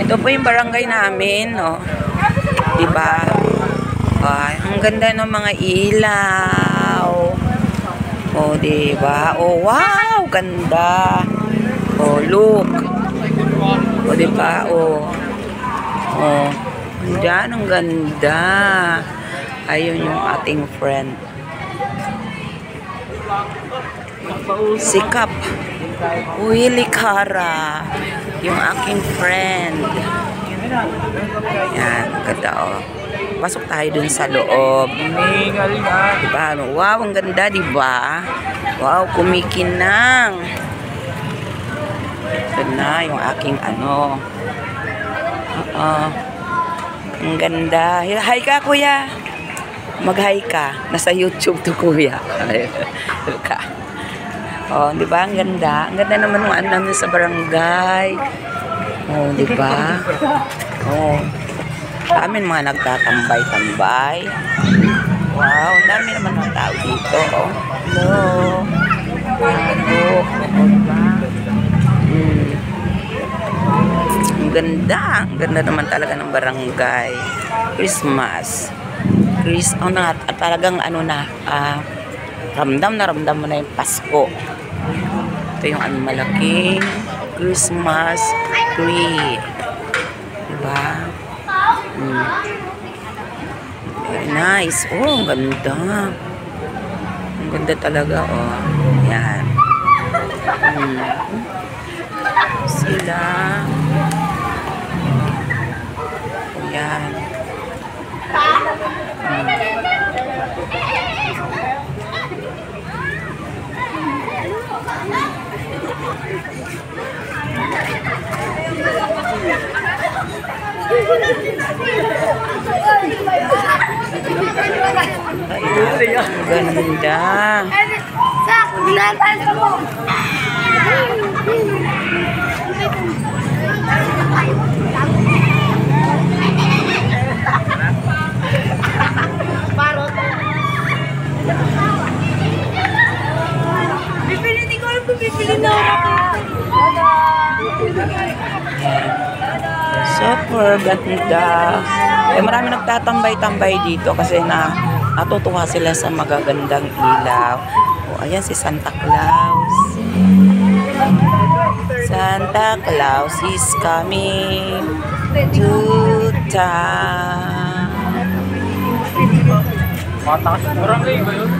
Ito po yung barangay namin, oh. Diba? Ay, ang ganda ng mga ilaw. Oh, diba? Oh, wow! Ganda. Oh, look. Oh, diba? Oh. Oh. Diyan, ang ganda. Ayun yung ating friend. Sikap. Willie Cara. Yung aking friend. Yan, ganda, oh. Pasok tayo dun sa loob. Diba? Wow, ang ganda, diba? Wow, kumikinang. Ito na yung aking ano. Ang ganda. Hi ka, kuya. Mag-hi ka. Nasa YouTube to, kuya. Ka. Oh, di ba? Ang ganda. Ang ganda naman ng ano namin sa barangay. Oh, di ba? Oh. Sa amin mga nagtatambay-tambay. Wow, ang dami naman ng tao dito. Oh. Hello. Hello. Ang ganda. Ang ganda naman talaga ng barangay. Christmas. At talagang ano na, ramdam mo na yung Pasko. Ito yung malaking Christmas tree. Diba? Very nice. Oh, ang ganda. Ang ganda talaga, oh. Yan. Sila. Yan. Ganda. Super ganda. Eh, marami nagtatambay-tambay dito kasi natutuwa sila sa magagandang ilaw. Oh, ayan si Santa Claus. Santa Claus is coming to town.